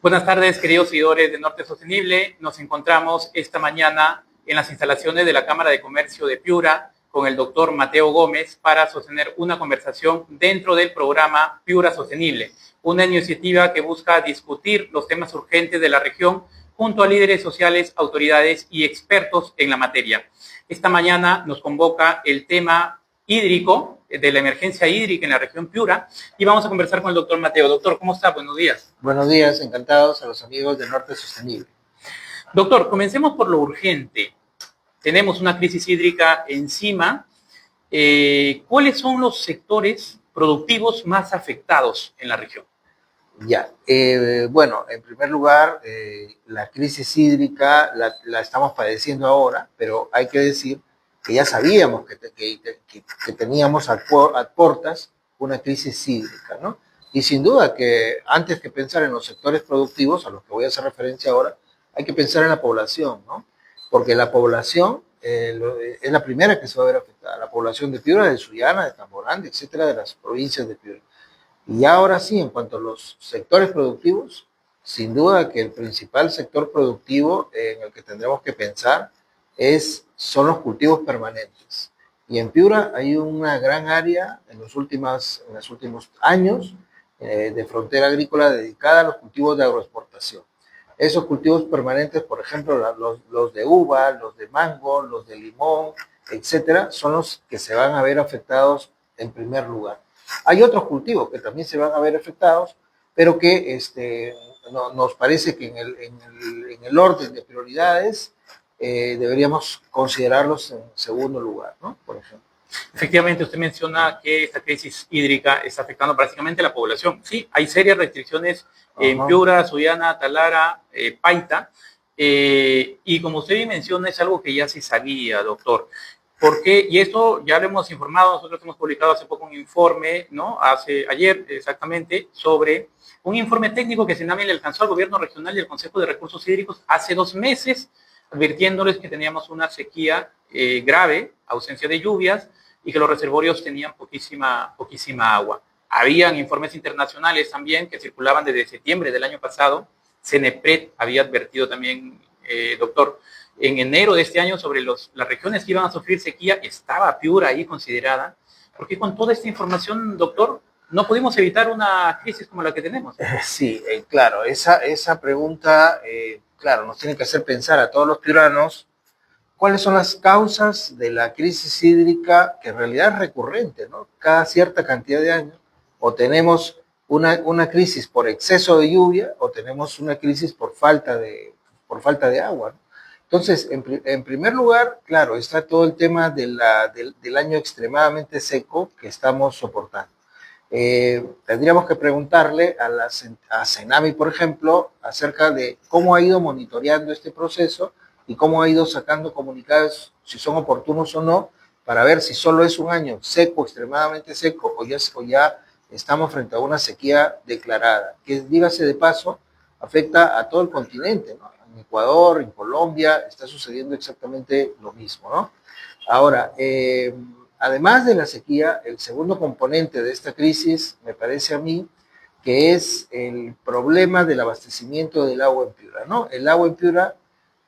Buenas tardes, queridos seguidores de Norte Sostenible. Nos encontramos esta mañana en las instalaciones de la Cámara de Comercio de Piura con el doctor Mateo Gómez para sostener una conversación dentro del programa Piura Sostenible, una iniciativa que busca discutir los temas urgentes de la región junto a líderes sociales, autoridades y expertos en la materia. Esta mañana nos convoca el tema hídrico, de la emergencia hídrica en la región Piura, y vamos a conversar con el doctor Mateo. Doctor, ¿cómo está? Buenos días. Buenos días, encantados a los amigos de Norte Sostenible. Doctor, comencemos por lo urgente. Tenemos una crisis hídrica encima. ¿Cuáles son los sectores productivos más afectados en la región? Ya, bueno, en primer lugar, la crisis hídrica la estamos padeciendo ahora, pero hay que decir que ya sabíamos que teníamos a puertas una crisis hídrica, ¿no? Y sin duda que antes que pensar en los sectores productivos, a los que voy a hacer referencia ahora, hay que pensar en la población, ¿no? Porque la población es la primera que se va a ver afectada, la población de Piura, de Sullana, de Tamborán, etcétera, de las provincias de Piura. Y ahora sí, en cuanto a los sectores productivos, sin duda que el principal sector productivo en el que tendremos que pensar son los cultivos permanentes. Y en Piura hay una gran área en los últimos años de frontera agrícola dedicada a los cultivos de agroexportación. Esos cultivos permanentes, por ejemplo, los de uva, los de mango, los de limón, etcétera, son los que se van a ver afectados en primer lugar. Hay otros cultivos que también se van a ver afectados, pero que nos parece que en el orden de prioridades deberíamos considerarlos en segundo lugar, ¿no? Por ejemplo. Efectivamente, usted menciona que esta crisis hídrica está afectando prácticamente a la población. Sí, hay serias restricciones en Piura, Sullana, Talara, Paita, y como usted menciona, es algo que ya se sabía, doctor. ¿Por qué? Y esto ya lo hemos informado, nosotros hemos publicado hace poco un informe, ¿no? Ayer exactamente, sobre un informe técnico que Senami le alcanzó al gobierno regional y al Consejo de Recursos Hídricos hace 2 meses, advirtiéndoles que teníamos una sequía grave, ausencia de lluvias, y que los reservorios tenían poquísima agua. Habían informes internacionales también que circulaban desde septiembre del año pasado. CENEPRED había advertido también, doctor, en enero de este año sobre las regiones que iban a sufrir sequía. Estaba Piura ahí considerada. ¿Por qué con toda esta información, doctor, no pudimos evitar una crisis como la que tenemos? Sí, claro, esa pregunta, claro, nos tiene que hacer pensar a todos los piuranos cuáles son las causas de la crisis hídrica, que en realidad es recurrente, ¿no? Cada cierta cantidad de años, o tenemos una crisis por exceso de lluvia, o tenemos una crisis por falta de agua, ¿no? Entonces, en primer lugar, claro, está todo el tema del año extremadamente seco que estamos soportando. Tendríamos que preguntarle a Senami, por ejemplo, acerca de cómo ha ido monitoreando este proceso y cómo ha ido sacando comunicados, si son oportunos o no, para ver si solo es un año seco, extremadamente seco, o ya estamos frente a una sequía declarada, que, dígase de paso, afecta a todo el continente, ¿no? En Ecuador, en Colombia, está sucediendo exactamente lo mismo, ¿no? Ahora, además de la sequía, el segundo componente de esta crisis, me parece a mí, que es el problema del abastecimiento del agua en Piura, ¿no? El agua en Piura,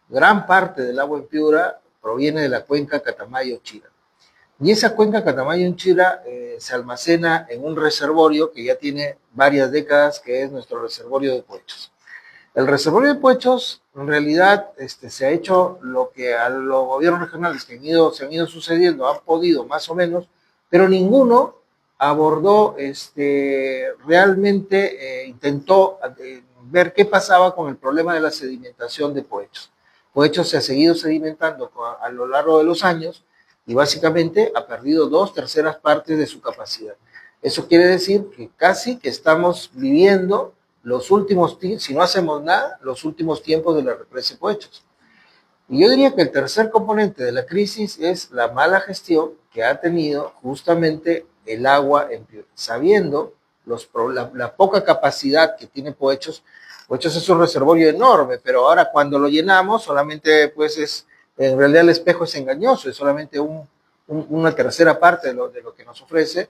gran parte del agua en Piura proviene de la cuenca Catamayo-Chira. Y esa cuenca Catamayo-Chira se almacena en un reservorio que ya tiene varias décadas, que es nuestro reservorio de Puechos. El reservorio de Puechos, en realidad, se ha hecho lo que a los gobiernos regionales que se han ido sucediendo han podido más o menos, pero ninguno abordó, realmente intentó ver qué pasaba con el problema de la sedimentación de Puechos. Puechos se ha seguido sedimentando a lo largo de los años y básicamente ha perdido 2/3 partes de su capacidad. Eso quiere decir que casi que estamos viviendo los últimos, si no hacemos nada, los últimos tiempos de la represa de Puechos. Y yo diría que el tercer componente de la crisis es la mala gestión que ha tenido justamente el agua en Piura, sabiendo la poca capacidad que tiene Puechos. Puechos es un reservorio enorme, pero ahora cuando lo llenamos solamente pues en realidad el espejo es engañoso, es solamente una tercera parte de lo que nos ofrece.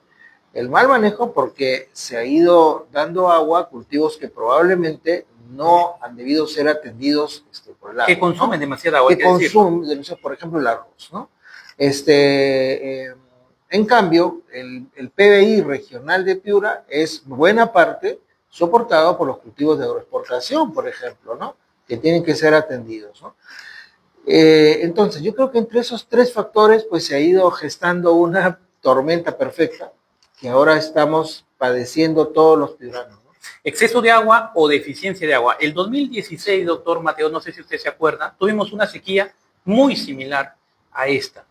El mal manejo porque se ha ido dando agua a cultivos que probablemente no han debido ser atendidos por el agua. Que consumen, ¿no?, demasiada agua. Que consumen, por ejemplo, el arroz, ¿no? En cambio, el PBI regional de Piura es buena parte soportado por los cultivos de agroexportación, por ejemplo, ¿no? Que tienen que ser atendidos, ¿no? Entonces, yo creo que entre esos tres factores, pues se ha ido gestando una tormenta perfecta que ahora estamos padeciendo todos los piuranos, ¿no? Exceso de agua o deficiencia de agua. El 2016, doctor Mateo, no sé si usted se acuerda, tuvimos una sequía muy similar a esta.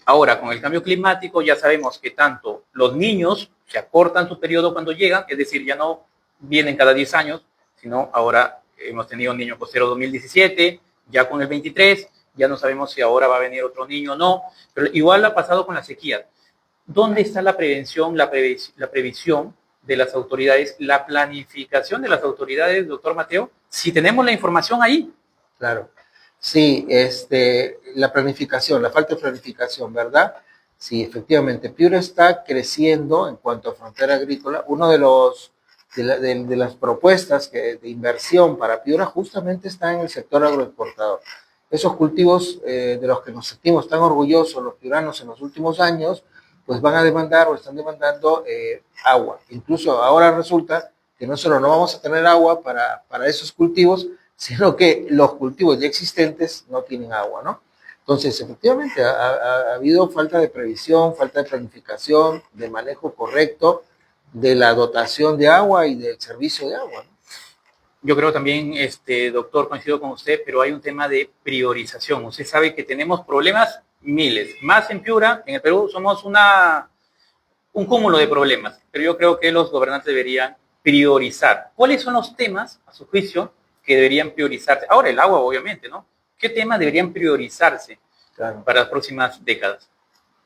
Ahora, con el cambio climático, ya sabemos que tanto los niños se acortan su periodo cuando llegan, es decir, ya no vienen cada 10 años, sino ahora hemos tenido un niño costero 2017, ya con el 23, ya no sabemos si ahora va a venir otro niño o no, pero igual ha pasado con la sequía. ¿Dónde está la prevención, la previsión de las autoridades, la planificación de las autoridades, doctor Mateo? Si tenemos la información ahí. Claro. Sí, la planificación, la falta de planificación, ¿verdad? Sí, efectivamente, Piura está creciendo en cuanto a frontera agrícola. Uno de las propuestas de inversión para Piura justamente está en el sector agroexportador. Esos cultivos de los que nos sentimos tan orgullosos los piuranos en los últimos años, pues van a demandar o están demandando agua. Incluso ahora resulta que no solo no vamos a tener agua para esos cultivos, sino que los cultivos ya existentes no tienen agua, ¿no? Entonces, efectivamente, ha habido falta de previsión, falta de planificación, de manejo correcto de la dotación de agua y del servicio de agua, ¿no? Yo creo también, doctor, coincido con usted, pero hay un tema de priorización. Usted sabe que tenemos problemas miles. Más en Piura, en el Perú, somos un cúmulo de problemas, pero yo creo que los gobernantes deberían priorizar. ¿Cuáles son los temas, a su juicio, que deberían priorizarse? Ahora el agua, obviamente, ¿no? ¿Qué temas deberían priorizarse para las próximas décadas?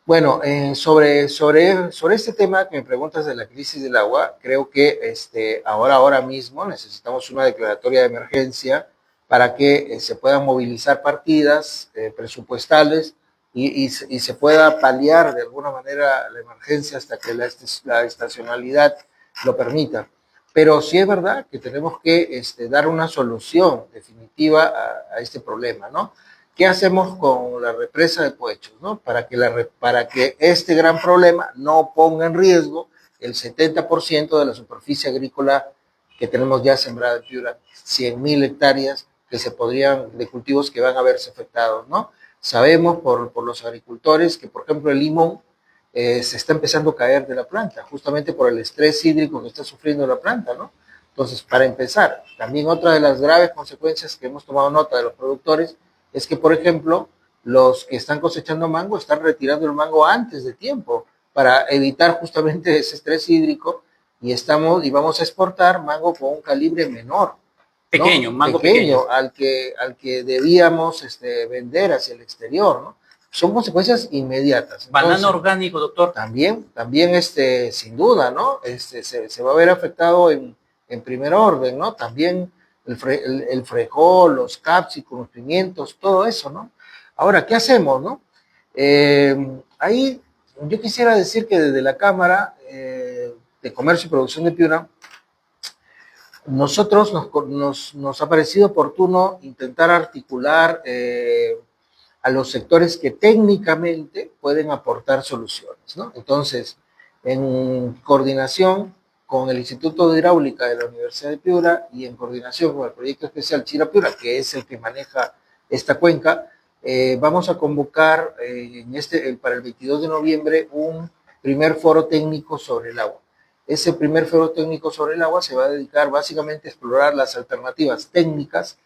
Bueno, sobre este tema que me preguntas de la crisis del agua, creo que ahora mismo necesitamos una declaratoria de emergencia para que se puedan movilizar partidas presupuestales y se pueda paliar de alguna manera la emergencia hasta que la estacionalidad lo permita. Pero sí es verdad que tenemos que dar una solución definitiva a este problema, ¿no? ¿Qué hacemos con la represa de Poechos, ¿no? Para que este gran problema no ponga en riesgo el 70% de la superficie agrícola que tenemos ya sembrada en Piura, 100.000 hectáreas de cultivos que van a verse afectados, ¿no? Sabemos por los agricultores que, por ejemplo, el limón se está empezando a caer de la planta, justamente por el estrés hídrico que está sufriendo la planta, ¿no? Entonces, para empezar, también otra de las graves consecuencias que hemos tomado nota de los productores es que, por ejemplo, los que están cosechando mango están retirando el mango antes de tiempo para evitar justamente ese estrés hídrico y vamos a exportar mango con un calibre menor. Pequeño, ¿no? mango pequeño. Al que debíamos vender hacia el exterior, ¿no? Son consecuencias inmediatas. Banano orgánico, doctor. También, sin duda, ¿no? Se va a ver afectado en primer orden, ¿no? También el frijol, los capsicum, los pimientos, todo eso, ¿no? Ahora, ¿qué hacemos, no? Ahí yo quisiera decir que desde la Cámara de Comercio y Producción de Piura, nosotros nos ha parecido oportuno intentar articular a los sectores que técnicamente pueden aportar soluciones, ¿no? Entonces, en coordinación con el Instituto de Hidráulica de la Universidad de Piura y en coordinación con el Proyecto Especial Chira Piura, que es el que maneja esta cuenca, vamos a convocar para el 22 de noviembre un primer foro técnico sobre el agua. Ese primer foro técnico sobre el agua se va a dedicar básicamente a explorar las alternativas técnicas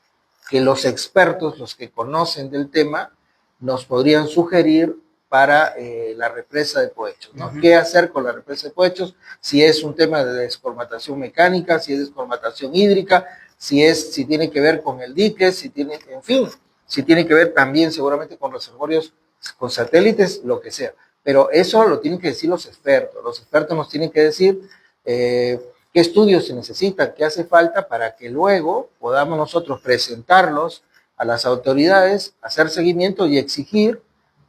que los expertos, los que conocen del tema, nos podrían sugerir para la represa de Poechos, ¿no? ¿Qué hacer con la represa de Poechos? Si es un tema de descolmatación mecánica, si es descolmatación hídrica, si tiene que ver con el dique, si tiene que ver también seguramente con reservorios, con satélites, lo que sea. Pero eso lo tienen que decir los expertos. Los expertos nos tienen que decir qué estudios se necesitan, qué hace falta para que luego podamos nosotros presentarlos a las autoridades, hacer seguimiento y exigir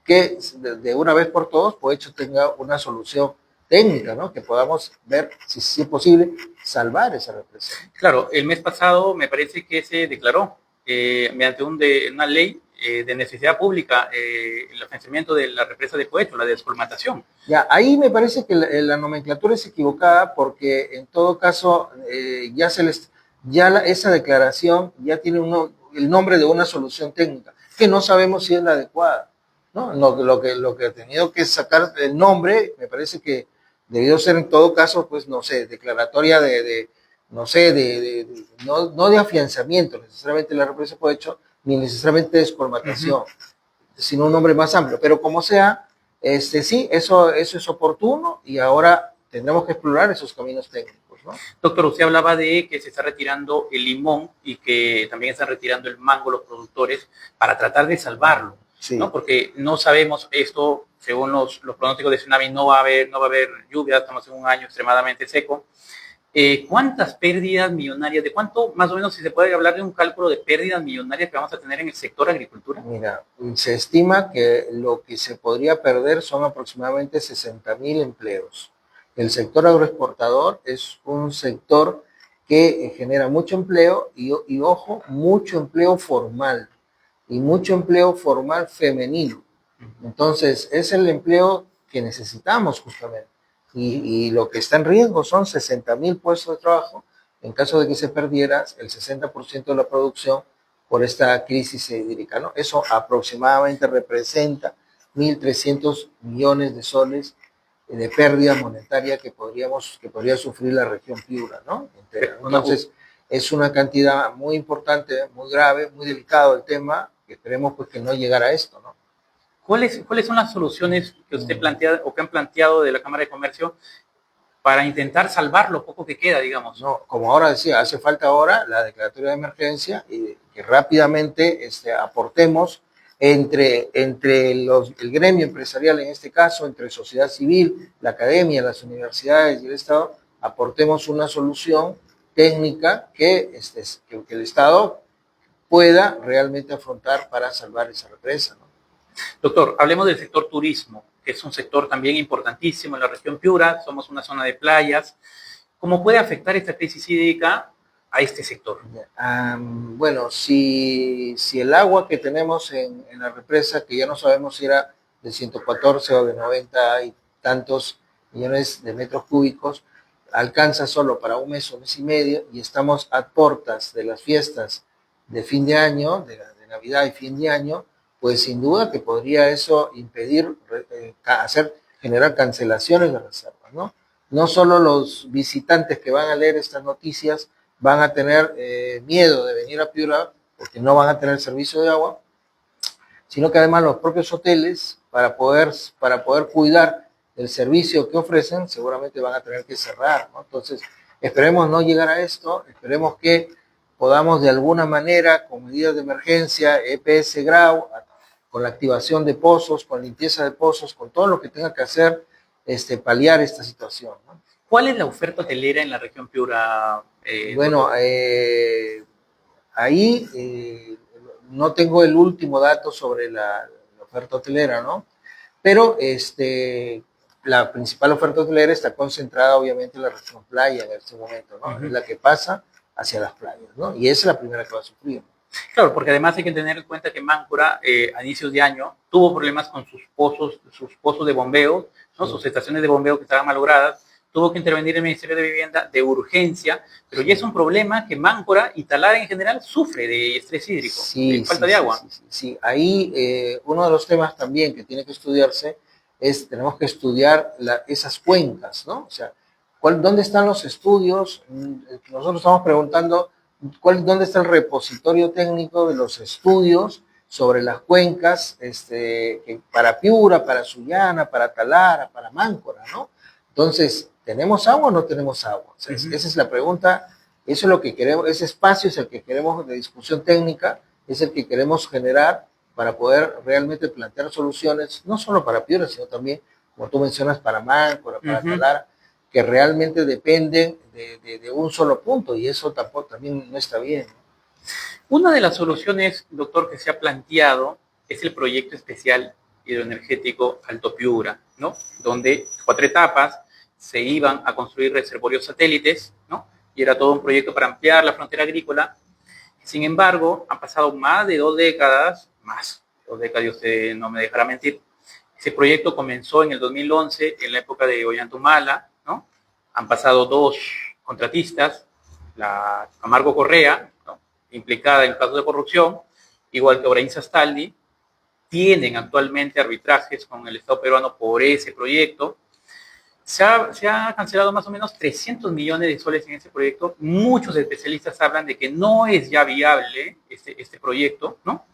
que de una vez por todos Poechos tenga una solución técnica, ¿no? Que podamos ver si es posible, salvar esa represa. Claro, el mes pasado me parece que se declaró mediante una ley de necesidad pública el financiamiento de la represa de Cohecho, la descolmatación. Ya, ahí me parece que la nomenclatura es equivocada porque en todo caso esa declaración ya tiene el nombre de una solución técnica que no sabemos si es la adecuada, ¿no? Lo que ha tenido que sacar el nombre me parece que debió ser en todo caso, pues no sé, declaratoria no sé, no de afianzamiento necesariamente la represa de Cohecho, ni necesariamente de descolmatación, sino un nombre más amplio, pero como sea, sí, eso es oportuno y ahora tendremos que explorar esos caminos técnicos, ¿no? Doctor, usted hablaba de que se está retirando el limón y que también están retirando el mango los productores para tratar de salvarlo, sí, ¿no? Porque no sabemos esto, según los pronósticos de tsunami, no va a haber lluvia, estamos en un año extremadamente seco. ¿Cuántas pérdidas millonarias, de cuánto más o menos si se puede hablar de un cálculo de pérdidas millonarias que vamos a tener en el sector agricultura? Mira, se estima que lo que se podría perder son aproximadamente 60,000 empleos. El sector agroexportador es un sector que genera mucho empleo y ojo, mucho empleo formal y mucho empleo formal femenino. Entonces, es el empleo que necesitamos justamente. Y lo que está en riesgo son 60,000 puestos de trabajo en caso de que se perdiera el 60% de la producción por esta crisis hídrica, ¿no? Eso aproximadamente representa 1.300 millones de soles de pérdida monetaria que podría sufrir la región Piura, ¿no? Entonces, es una cantidad muy importante, muy grave, muy delicado el tema, que esperemos pues que no llegara a esto, ¿no? ¿Cuáles son las soluciones que usted plantea o que han planteado de la Cámara de Comercio para intentar salvar lo poco que queda, digamos? No, como ahora decía, hace falta ahora la declaratoria de emergencia y que rápidamente aportemos entre el gremio empresarial en este caso, entre sociedad civil, la academia, las universidades y el Estado, aportemos una solución técnica que el Estado pueda realmente afrontar para salvar esa represa, ¿no? Doctor, hablemos del sector turismo, que es un sector también importantísimo en la región Piura, somos una zona de playas. ¿Cómo puede afectar esta crisis hídrica a este sector? Bueno, si el agua que tenemos en la represa, que ya no sabemos si era de 114 o de 90 y tantos millones de metros cúbicos, alcanza solo para un mes y medio, y estamos a puertas de las fiestas de fin de año, de Navidad y fin de año, pues sin duda que podría eso impedir generar cancelaciones de reservas, ¿no? No solo los visitantes que van a leer estas noticias van a tener miedo de venir a Piura porque no van a tener servicio de agua, sino que además los propios hoteles, para poder cuidar el servicio que ofrecen, seguramente van a tener que cerrar, ¿no? Entonces, esperemos no llegar a esto, esperemos que podamos de alguna manera, con medidas de emergencia, EPS Grau, con la activación de pozos, con limpieza de pozos, con todo lo que tenga que hacer, paliar esta situación, ¿no? ¿Cuál es la oferta hotelera en la región Piura? Bueno, ahí no tengo el último dato sobre la oferta hotelera, ¿no? Pero la principal oferta hotelera está concentrada obviamente en la región playa en este momento, ¿no? Es la que pasa hacia las playas, ¿no? Y esa es la primera que va a sufrir. Claro, porque además hay que tener en cuenta que Máncora a inicios de año tuvo problemas con sus pozos de bombeo, ¿no? Sus estaciones de bombeo que estaban malogradas. Tuvo que intervenir el Ministerio de Vivienda de urgencia, pero ya es un problema que Máncora y Talara en general sufre de estrés hídrico, de falta de agua. Sí. Ahí uno de los temas también que tiene que estudiarse es, tenemos que estudiar esas cuencas, ¿no? O sea, ¿dónde están los estudios? Nosotros estamos preguntando dónde está el repositorio técnico de los estudios sobre las cuencas para Piura, para Sullana, para Talara, para Máncora, ¿no? Entonces, ¿tenemos agua o no tenemos agua? O sea, esa es la pregunta, eso es lo que queremos, ese espacio es el que queremos de discusión técnica, es el que queremos generar para poder realmente plantear soluciones, no solo para Piura, sino también, como tú mencionas, para Máncora, para Talara, que realmente dependen de un solo punto, y eso también no está bien. Una de las soluciones, doctor, que se ha planteado es el proyecto especial hidroenergético Alto Piura, ¿no? Donde 4 etapas se iban a construir reservorios satélites, ¿no? y era todo un proyecto para ampliar la frontera agrícola. Sin embargo, han pasado más de 2 décadas, más de 2 décadas, y usted no me dejará mentir. Ese proyecto comenzó en el 2011, en la época de Ollantumala, ¿no? Han pasado 2 contratistas, la Camargo Correa, ¿no?, implicada en casos de corrupción, igual que Obraín Sastaldi, tienen actualmente arbitrajes con el Estado peruano por ese proyecto. Se ha cancelado más o menos 300 millones de soles en ese proyecto. Muchos especialistas hablan de que no es ya viable este proyecto, ¿no?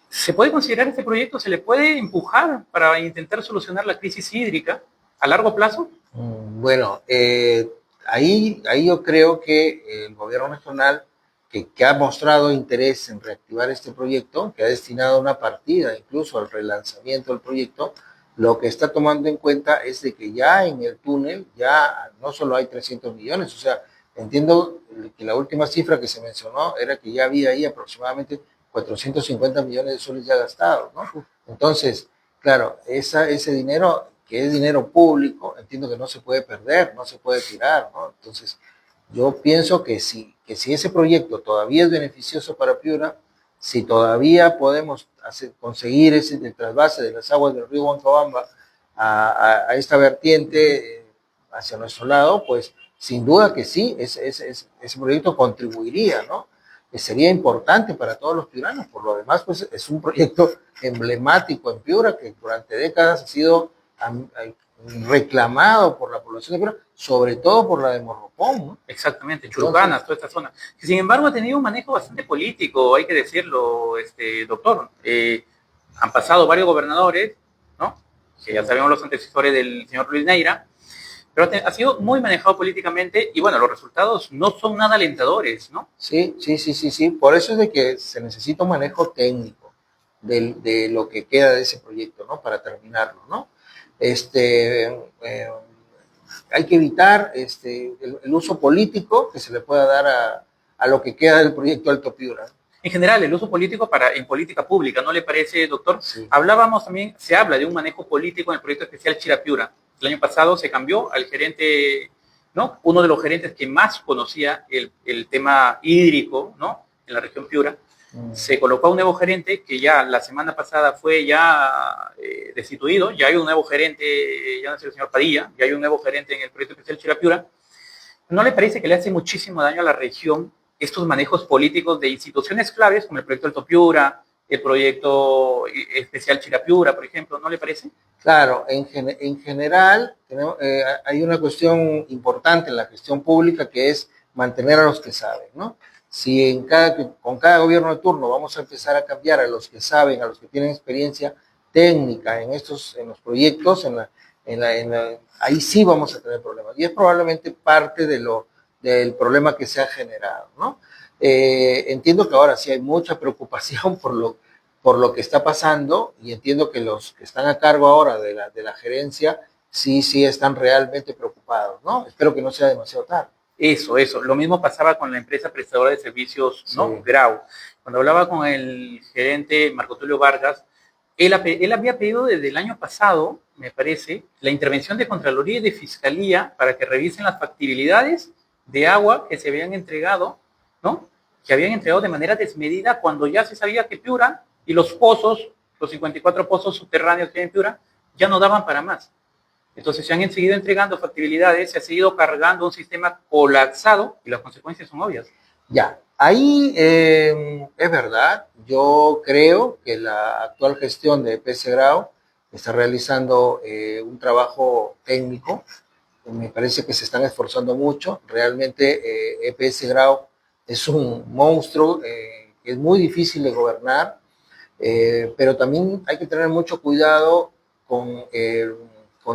¿Se puede considerar este proyecto, se le puede empujar para intentar solucionar la crisis hídrica a largo plazo? Bueno, ahí yo creo que el gobierno nacional, que ha mostrado interés en reactivar este proyecto, que ha destinado una partida incluso al relanzamiento del proyecto, lo que está tomando en cuenta es de que ya en el túnel ya no solo hay 300 millones, o sea, entiendo que la última cifra que se mencionó era que ya había ahí aproximadamente 450 millones de soles ya gastados, ¿no? Entonces, claro, ese dinero, que es dinero público, entiendo que no se puede perder, no se puede tirar, ¿no? Entonces, yo pienso que si ese proyecto todavía es beneficioso para Piura, si todavía podemos conseguir el trasvase de las aguas del río Huancabamba a esta vertiente hacia nuestro lado, pues sin duda que sí, ese proyecto contribuiría, ¿no? Sería importante para todos los piuranos. Por lo demás, pues es un proyecto emblemático en Piura que durante décadas ha sido reclamado por la población de Piura, sobre todo por la de Morropón, ¿no? Exactamente, Churcanas, toda esta zona. Sin embargo, ha tenido un manejo bastante político, hay que decirlo, doctor. Han pasado varios gobernadores, ¿no?, que ya sabemos los antecesores del señor Luis Neira, pero ha sido muy manejado políticamente y bueno, los resultados no son nada alentadores, ¿no? Sí. Por eso es de que se necesita un manejo técnico de lo que queda de ese proyecto, ¿no? Para terminarlo, ¿no? Hay que evitar el uso político que se le pueda dar a lo que queda del proyecto Alto Piura. En general, el uso político en política pública, ¿no le parece, doctor? Sí. Hablábamos también, se habla de un manejo político en el proyecto especial Chirapiura. El año pasado se cambió al gerente, ¿no?, uno de los gerentes que más conocía el tema hídrico, ¿no?, en la región Piura. Se colocó a un nuevo gerente que ya la semana pasada fue ya destituido. Ya hay un nuevo gerente, ya no es el señor Padilla, ya hay un nuevo gerente en el proyecto especial Chirapiura. ¿No le parece que le hace muchísimo daño a la región estos manejos políticos de instituciones claves como el proyecto Alto Piura, el proyecto especial Chirapiura, por ejemplo? ¿No le parece? Claro, en general hay una cuestión importante en la gestión pública que es mantener a los que saben, ¿no? Si con cada gobierno de turno vamos a empezar a cambiar a los que saben, a los que tienen experiencia técnica en los proyectos, ahí sí vamos a tener problemas. Y es probablemente parte del problema que se ha generado, ¿no? Entiendo que ahora sí hay mucha preocupación por lo que está pasando, y entiendo que los que están a cargo ahora de la gerencia sí están realmente preocupados, ¿no? Espero que no sea demasiado tarde. Eso. Lo mismo pasaba con la empresa prestadora de servicios, ¿no? Sí. Grau. Cuando hablaba con el gerente Marco Tulio Vargas, él había pedido desde el año pasado, me parece, la intervención de Contraloría y de Fiscalía para que revisen las factibilidades de agua que se habían entregado, ¿no?, que habían entregado de manera desmedida cuando ya se sabía que Piura y los pozos, los 54 pozos subterráneos que hay en Piura, ya no daban para más. Entonces se han seguido entregando factibilidades, se ha seguido cargando un sistema colapsado y las consecuencias son obvias. Ya, ahí es verdad. Yo creo que la actual gestión de EPS Grau está realizando un trabajo técnico. Me parece que se están esforzando mucho. Realmente EPS Grau es un monstruo que es muy difícil de gobernar, pero también hay que tener mucho cuidado con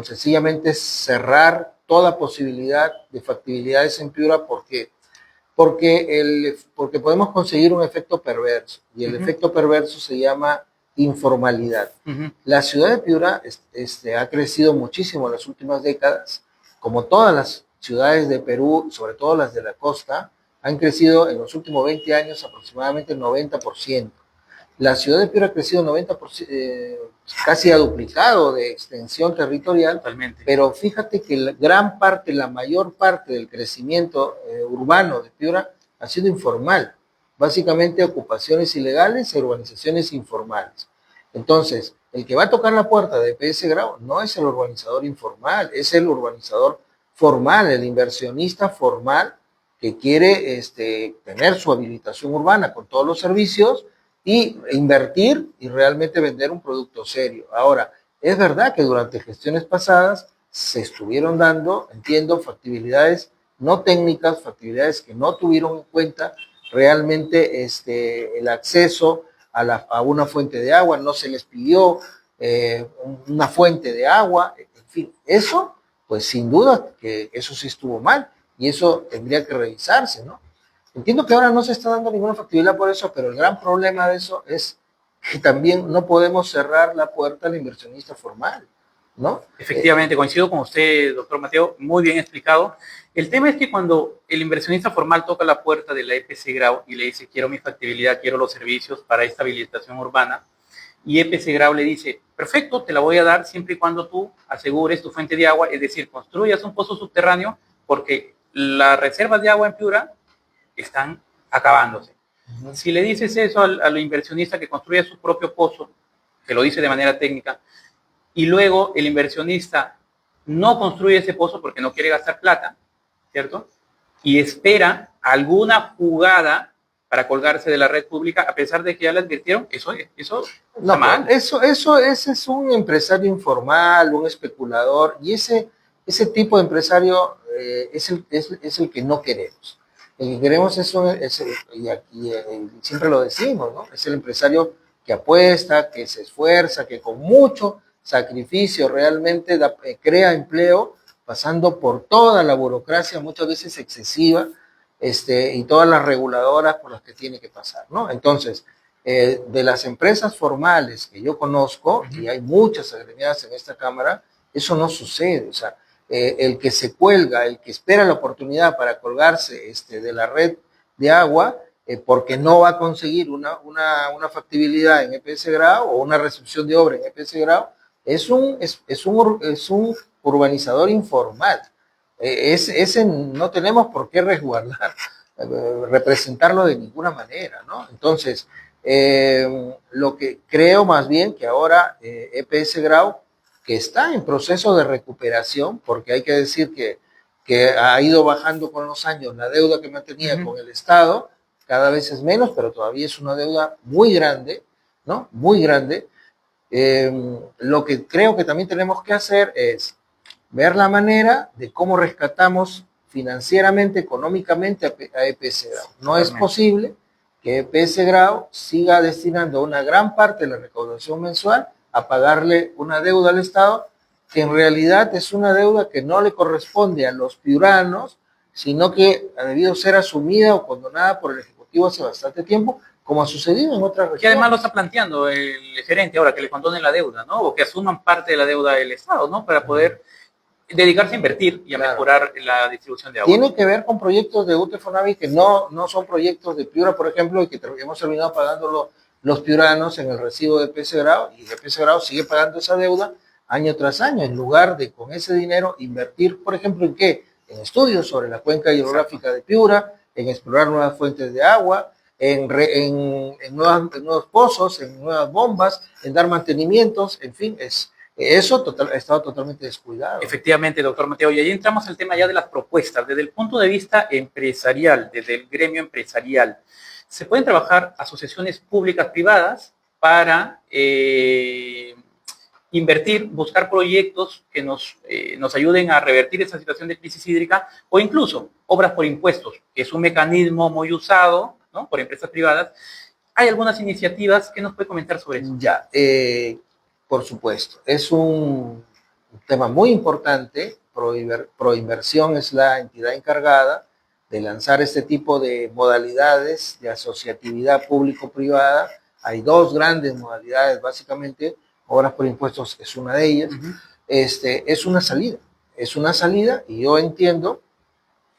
sencillamente cerrar toda posibilidad de factibilidades en Piura porque podemos conseguir un efecto perverso, y el efecto perverso se llama informalidad. La ciudad de Piura ha crecido muchísimo en las últimas décadas, como todas las ciudades de Perú, sobre todo las de la costa, han crecido en los últimos 20 años aproximadamente el 90%. La ciudad de Piura ha crecido 90%, casi ha duplicado de extensión territorial. Totalmente. Pero fíjate que la mayor parte del crecimiento urbano de Piura ha sido informal. Básicamente ocupaciones ilegales e urbanizaciones informales. Entonces, el que va a tocar la puerta de EPS Grau no es el urbanizador informal, es el urbanizador formal, el inversionista formal que quiere tener su habilitación urbana con todos los servicios y invertir y realmente vender un producto serio. Ahora, es verdad que durante gestiones pasadas se estuvieron dando, entiendo, factibilidades no técnicas, factibilidades que no tuvieron en cuenta realmente el acceso a una fuente de agua, no se les pidió una fuente de agua, en fin, eso, pues sin duda que eso sí estuvo mal y eso tendría que revisarse, ¿no? Entiendo que ahora no se está dando ninguna factibilidad por eso, pero el gran problema de eso es que también no podemos cerrar la puerta al inversionista formal, ¿no? Efectivamente, coincido con usted, doctor Mateo, muy bien explicado. El tema es que cuando el inversionista formal toca la puerta de la EPC Grau y le dice, quiero mi factibilidad, quiero los servicios para esta habilitación urbana, y EPC Grau le dice, perfecto, te la voy a dar siempre y cuando tú asegures tu fuente de agua, es decir, construyas un pozo subterráneo, porque las reservas de agua en Piura están acabándose. Si le dices eso al inversionista que construya su propio pozo, que lo dice de manera técnica, y luego el inversionista no construye ese pozo porque no quiere gastar plata, ¿cierto? Y espera alguna jugada para colgarse de la red pública, a pesar de que ya le advirtieron, eso no, mal. Ese es un empresario informal, un especulador, y ese tipo de empresario es el que no queremos. El que queremos y siempre lo decimos, ¿no? Es el empresario que apuesta, que se esfuerza, que con mucho sacrificio realmente crea empleo, pasando por toda la burocracia, muchas veces excesiva, y todas las reguladoras por las que tiene que pasar, ¿no? Entonces, de las empresas formales que yo conozco, y hay muchas agremiadas en esta Cámara, eso no sucede. O sea, el que se cuelga, el que espera la oportunidad para colgarse de la red de agua, porque no va a conseguir una factibilidad en EPS Grau o una recepción de obra en EPS Grau, es un urbanizador informal. Ese no tenemos por qué resguardar, representarlo de ninguna manera, ¿no? Entonces, lo que creo más bien que ahora EPS Grau, que está en proceso de recuperación, porque hay que decir que ha ido bajando con los años la deuda que mantenía con el Estado, cada vez es menos, pero todavía es una deuda muy grande, ¿no? Muy grande. Lo que creo que también tenemos que hacer es ver la manera de cómo rescatamos financieramente, económicamente a EPS Grau. No es posible que EPS Grau siga destinando una gran parte de la recaudación mensual a pagarle una deuda al Estado, que en realidad es una deuda que no le corresponde a los piuranos, sino que ha debido ser asumida o condonada por el Ejecutivo hace bastante tiempo, como ha sucedido en otras regiones. Que además lo está planteando el gerente ahora, que le condonen la deuda, ¿no? O que asuman parte de la deuda del Estado, ¿no? Para poder dedicarse a invertir y a mejorar la distribución de agua. Tiene que ver con proyectos de UTE Fonavi que no son proyectos de Piura, por ejemplo, y que hemos terminado pagando los piuranos en el recibo de EPS Grau, y EPS Grau sigue pagando esa deuda año tras año, en lugar de con ese dinero invertir, por ejemplo, ¿en qué? En estudios sobre la cuenca hidrográfica de Piura, en explorar nuevas fuentes de agua, en nuevos pozos, en nuevas bombas, en dar mantenimientos, en fin, eso ha estado totalmente descuidado. Efectivamente, doctor Mateo, y ahí entramos al tema ya de las propuestas. Desde el punto de vista empresarial, desde el gremio empresarial, se pueden trabajar asociaciones públicas privadas para invertir, buscar proyectos que nos ayuden a revertir esa situación de crisis hídrica, o incluso obras por impuestos, que es un mecanismo muy usado, ¿no?, por empresas privadas. Hay algunas iniciativas que nos puede comentar sobre eso. Ya, por supuesto, es un tema muy importante. Proinversión es la entidad encargada de lanzar este tipo de modalidades de asociatividad público-privada. Hay dos grandes modalidades, básicamente, obras por impuestos es una de ellas. Es una salida, y yo entiendo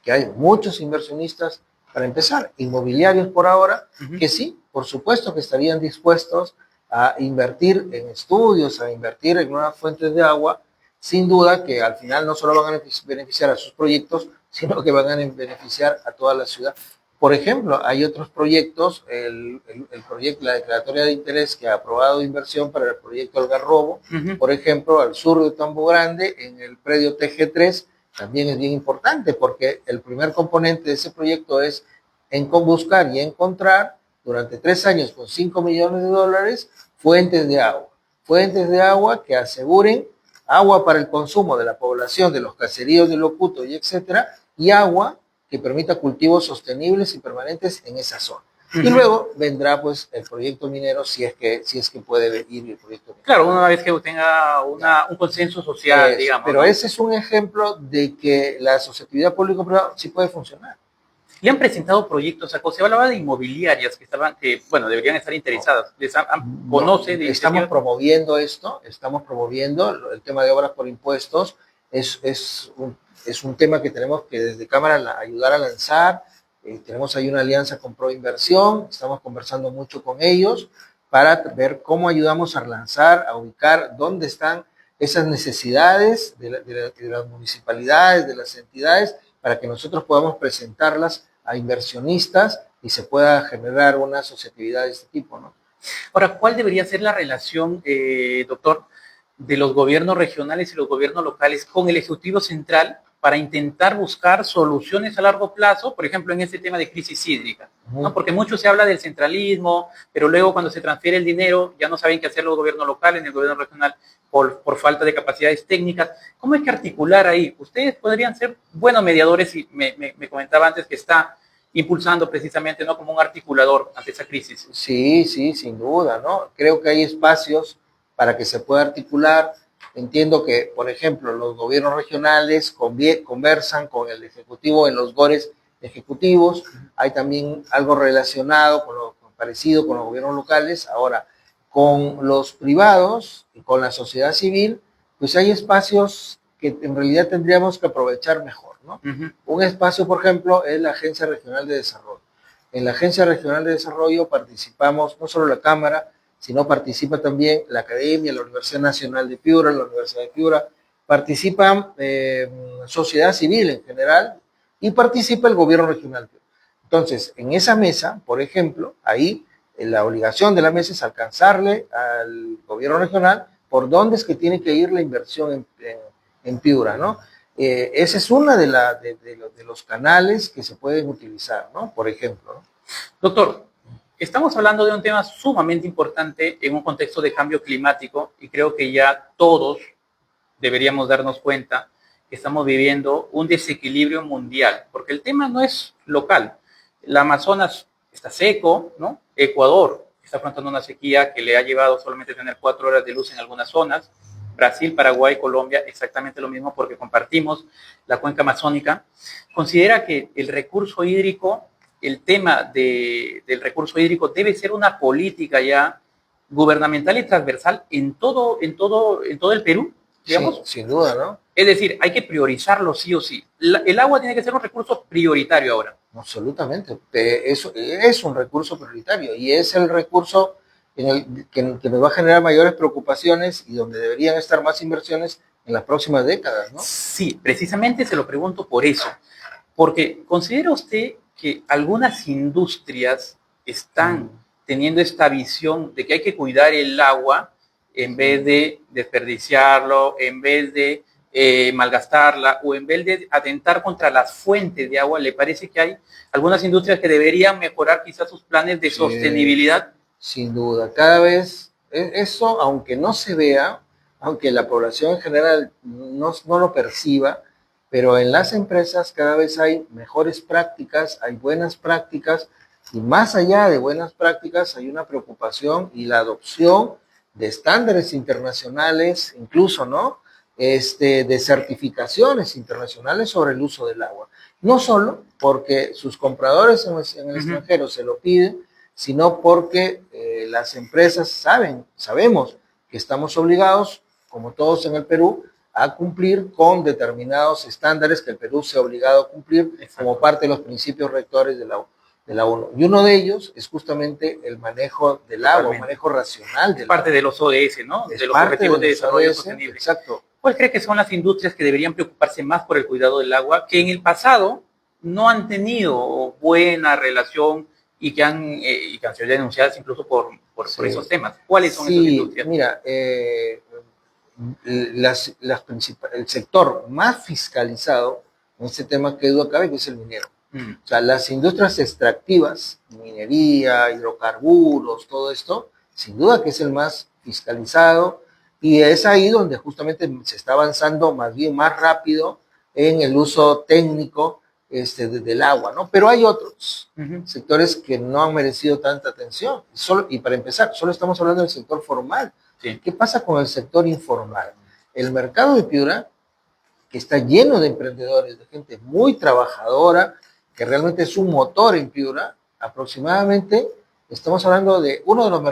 que hay muchos inversionistas, para empezar, inmobiliarios por ahora, que sí, por supuesto que estarían dispuestos a invertir en estudios, a invertir en nuevas fuentes de agua, sin duda que al final no solo van a beneficiar a sus proyectos, sino que van a beneficiar a toda la ciudad. Por ejemplo, hay otros proyectos, el proyecto, la declaratoria de interés que ha aprobado inversión para el proyecto Algarrobo, por ejemplo, al sur de Tambo Grande, en el predio TG3, también es bien importante porque el primer componente de ese proyecto es buscar y encontrar durante 3 años con $5 millones fuentes de agua que aseguren agua para el consumo de la población, de los caseríos de Locuto y etcétera, y agua que permita cultivos sostenibles y permanentes en esa zona. Y luego vendrá pues el proyecto minero si es que puede ir el proyecto minero. Claro, una vez que tenga un consenso social, digamos. Pero ¿no? ese es un ejemplo de que la asociatividad público-privada sí puede funcionar. Le han presentado proyectos, se hablaba de inmobiliarias que deberían estar interesadas. Estamos promoviendo esto, el tema de obras por impuestos, es un tema que tenemos que desde Cámara ayudar a lanzar. Tenemos ahí una alianza con Proinversión, estamos conversando mucho con ellos para ver cómo ayudamos a lanzar, a ubicar dónde están esas necesidades de las municipalidades, de las entidades, para que nosotros podamos presentarlas a inversionistas y se pueda generar una asociatividad de este tipo, ¿no? Ahora, ¿cuál debería ser la relación, doctor, de los gobiernos regionales y los gobiernos locales con el Ejecutivo Central para intentar buscar soluciones a largo plazo, por ejemplo, en este tema de crisis hídrica? ¿No? Porque mucho se habla del centralismo, pero luego cuando se transfiere el dinero ya no saben qué hacer los gobiernos locales ni el gobierno regional por falta de capacidades técnicas. ¿Cómo hay que articular ahí? Ustedes podrían ser buenos mediadores y me comentaba antes que está impulsando precisamente, ¿no?, como un articulador ante esa crisis. Sí, sin duda, ¿no? Creo que hay espacios para que se pueda articular. Entiendo que, por ejemplo, los gobiernos regionales conversan con el Ejecutivo en los GORES ejecutivos. Hay también algo relacionado parecido con los gobiernos locales. Ahora, con los privados y con la sociedad civil, pues hay espacios que en realidad tendríamos que aprovechar mejor, ¿no? Un espacio, por ejemplo, es la Agencia Regional de Desarrollo. En la Agencia Regional de Desarrollo participamos no solo la Cámara, sino participa también la Academia, la Universidad Nacional de Piura, la Universidad de Piura, participan sociedad civil en general y participa el gobierno regional. Entonces, en esa mesa, por ejemplo, ahí la obligación de la mesa es alcanzarle al gobierno regional por dónde es que tiene que ir la inversión en Piura, ¿no? Ese es uno de los canales que se pueden utilizar, ¿no? Por ejemplo, ¿no? Doctor, estamos hablando de un tema sumamente importante en un contexto de cambio climático y creo que ya todos deberíamos darnos cuenta que estamos viviendo un desequilibrio mundial, porque el tema no es local. El Amazonas está seco, ¿no? Ecuador está afrontando una sequía que le ha llevado solamente tener 4 horas de luz en algunas zonas. Brasil, Paraguay, Colombia, exactamente lo mismo porque compartimos la cuenca amazónica. Considera que el recurso hídrico, el tema del recurso hídrico debe ser una política ya gubernamental y transversal en todo el Perú, digamos. Sí, sin duda, ¿no? Es decir, hay que priorizarlo sí o sí. El agua tiene que ser un recurso prioritario ahora. Absolutamente. Eso es un recurso prioritario y es el recurso que nos va a generar mayores preocupaciones y donde deberían estar más inversiones en las próximas décadas, ¿no? Sí, precisamente se lo pregunto por eso. Porque ¿considera usted que algunas industrias están teniendo esta visión de que hay que cuidar el agua en vez de desperdiciarlo, en vez de malgastarla o en vez de atentar contra las fuentes de agua? ¿Le parece que hay algunas industrias que deberían mejorar quizás sus planes de sostenibilidad? Sin duda, cada vez eso, aunque no se vea, aunque la población en general no lo perciba, pero en las empresas cada vez hay mejores prácticas, hay buenas prácticas, y más allá de buenas prácticas hay una preocupación y la adopción de estándares internacionales, incluso, ¿no? De certificaciones internacionales sobre el uso del agua. No solo porque sus compradores en el extranjero se lo piden, sino porque las empresas sabemos que estamos obligados, como todos en el Perú, a cumplir con determinados estándares que el Perú se ha obligado a cumplir como parte de los principios rectores del agua. de la ONU. Y uno de ellos es justamente el manejo del agua, el manejo racional del parte agua. de los ODS, ¿no? Es De los parte Objetivos de los Desarrollo ODS, Sostenible. exacto. ¿Cuál cree que son las industrias que deberían preocuparse más por el cuidado del agua, que en el pasado no han tenido buena relación y que han sido denunciadas incluso por esos temas? ¿Cuáles son esas industrias? Mira, el sector más fiscalizado en este tema que duda cabe que es el minero. O sea, las industrias extractivas, minería, hidrocarburos, todo esto, sin duda que es el más fiscalizado y es ahí donde justamente se está avanzando más bien más rápido en el uso técnico del agua, ¿no? Pero hay otros sectores que no han merecido tanta atención. Y para empezar, solo estamos hablando del sector formal. Sí. ¿Qué pasa con el sector informal? El mercado de Piura, que está lleno de emprendedores, de gente muy trabajadora, que realmente es un motor en Piura, aproximadamente estamos hablando de uno de los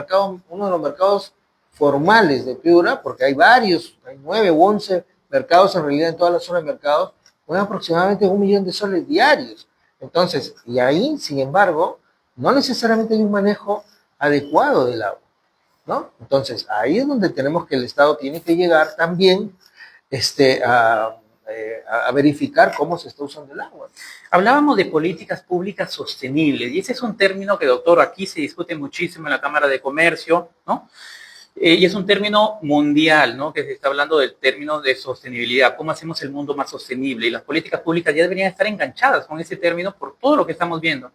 mercados formales de Piura, porque hay varios, hay 9 u 11 mercados en realidad en toda la zona de mercados, mueven aproximadamente 1 millón de soles diarios. Entonces, y ahí, sin embargo, no necesariamente hay un manejo adecuado del agua, ¿no? Entonces, ahí es donde tenemos que el Estado tiene que llegar también a verificar cómo se está usando el agua. Hablábamos de políticas públicas sostenibles, y ese es un término que, doctor, aquí se discute muchísimo en la Cámara de Comercio, ¿no? Y es un término mundial, ¿no? Que se está hablando del término de sostenibilidad, cómo hacemos el mundo más sostenible, y las políticas públicas ya deberían estar enganchadas con ese término por todo lo que estamos viendo.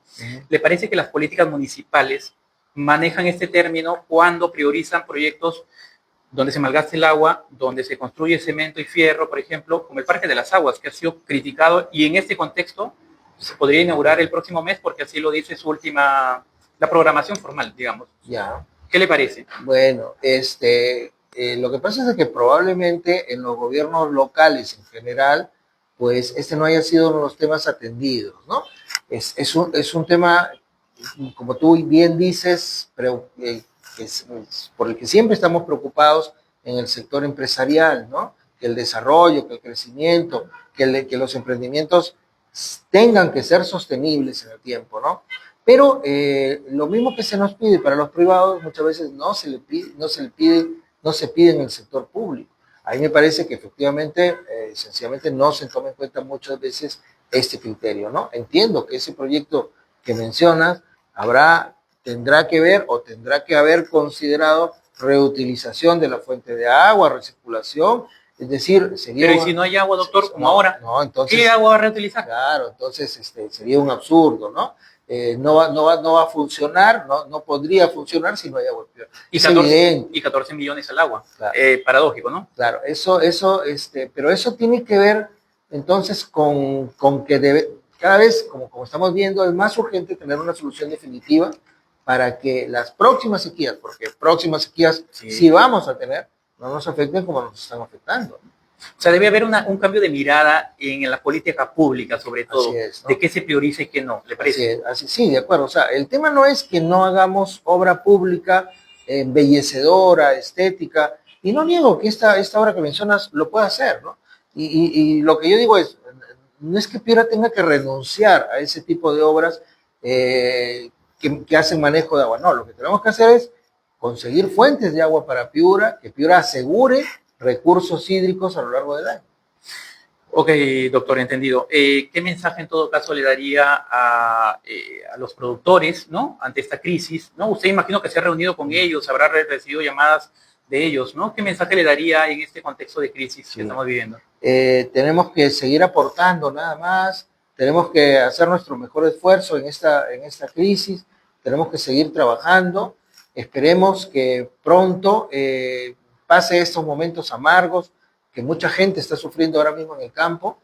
¿Le parece que las políticas municipales manejan este término cuando priorizan proyectos donde se malgaste el agua, donde se construye cemento y fierro, por ejemplo, como el Parque de las Aguas, que ha sido criticado, y en este contexto se podría inaugurar el próximo mes, porque así lo dice la programación formal, digamos? Ya. ¿Qué le parece? Bueno, lo que pasa es que probablemente en los gobiernos locales en general, pues no haya sido uno de los temas atendidos, ¿no? Es un tema, como tú bien dices, pero, por el que siempre estamos preocupados en el sector empresarial, ¿no? Que el desarrollo, que el crecimiento, que los emprendimientos tengan que ser sostenibles en el tiempo, ¿no? Pero lo mismo que se nos pide para los privados, muchas veces no se pide en el sector público. Ahí me parece que efectivamente, sencillamente no se toma en cuenta muchas veces este criterio, ¿no? Entiendo que ese proyecto que mencionas tendrá que haber considerado reutilización de la fuente de agua, recirculación, es decir, sería... Pero ¿y si no hay agua, doctor, como ahora? No, entonces... ¿Qué agua va a reutilizar? Claro, entonces sería un absurdo, ¿no? No va a funcionar, no podría funcionar si no hay agua. Y 14 millones al agua. Claro. Paradójico, ¿no? Claro, pero eso tiene que ver entonces con que cada vez, como estamos viendo, es más urgente tener una solución definitiva para que las próximas sequías, porque próximas sequías sí vamos a tener, no nos afecten como nos están afectando. O sea, debe haber un cambio de mirada en la política pública, sobre todo, ¿no? De qué se prioriza y qué no, ¿le parece? Sí, de acuerdo. O sea, el tema no es que no hagamos obra pública embellecedora, estética, y no niego que esta obra que mencionas lo pueda hacer, ¿no? Y lo que yo digo es, no es que Piura tenga que renunciar a ese tipo de obras que hacen manejo de agua, no, lo que tenemos que hacer es conseguir fuentes de agua para Piura, que Piura asegure recursos hídricos a lo largo del año. Ok, doctor, entendido. ¿Qué mensaje en todo caso le daría a los productores, ¿no? Ante esta crisis, ¿no? Usted imagino que se ha reunido con ellos, habrá recibido llamadas de ellos, ¿no? ¿Qué mensaje le daría en este contexto de crisis que estamos viviendo? Tenemos que seguir aportando nada más, tenemos que hacer nuestro mejor esfuerzo en esta crisis, tenemos que seguir trabajando, esperemos que pronto pase estos momentos amargos que mucha gente está sufriendo ahora mismo en el campo.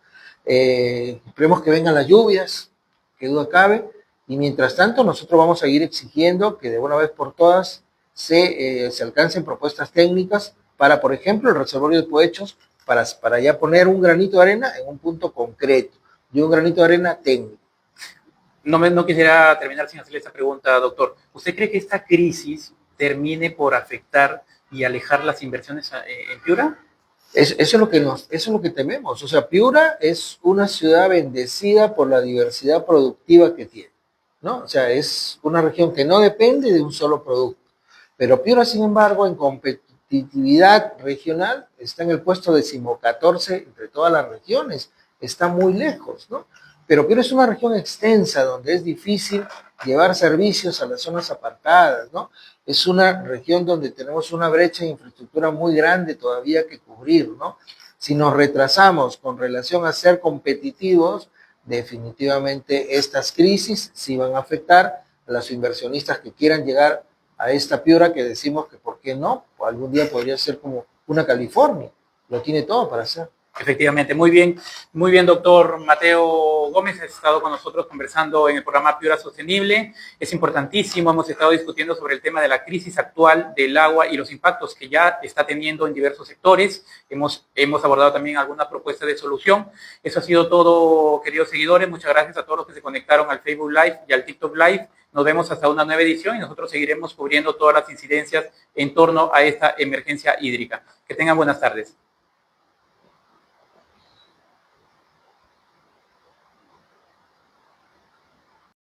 Esperemos que vengan las lluvias, que duda cabe, y mientras tanto nosotros vamos a seguir exigiendo que de una vez por todas se alcancen propuestas técnicas para, por ejemplo, el reservorio de Poechos, para ya poner un granito de arena en un punto concreto, y un granito de arena técnico. No quisiera terminar sin hacerle esta pregunta, doctor. ¿Usted cree que esta crisis termine por afectar y alejar las inversiones en Piura? Eso es lo que tememos. O sea, Piura es una ciudad bendecida por la diversidad productiva que tiene, ¿no? O sea, es una región que no depende de un solo producto. Pero Piura, sin embargo, en competitividad regional está en el puesto 14 entre todas las regiones, está muy lejos, ¿no? Pero Piura es una región extensa donde es difícil llevar servicios a las zonas apartadas, ¿no? Es una región donde tenemos una brecha de infraestructura muy grande todavía que cubrir, ¿no? Si nos retrasamos con relación a ser competitivos, definitivamente estas crisis sí van a afectar a los inversionistas que quieran llegar a esta Piura, que decimos que por qué no, o algún día podría ser como una California, lo tiene todo para hacer. Efectivamente, muy bien, doctor Mateo Gómez, ha estado con nosotros conversando en el programa Piura Sostenible. Es importantísimo, hemos estado discutiendo sobre el tema de la crisis actual del agua y los impactos que ya está teniendo en diversos sectores. Hemos abordado también alguna propuesta de solución. Eso ha sido todo, queridos seguidores. Muchas gracias a todos los que se conectaron al Facebook Live y al TikTok Live. Nos vemos hasta una nueva edición y nosotros seguiremos cubriendo todas las incidencias en torno a esta emergencia hídrica. Que tengan buenas tardes.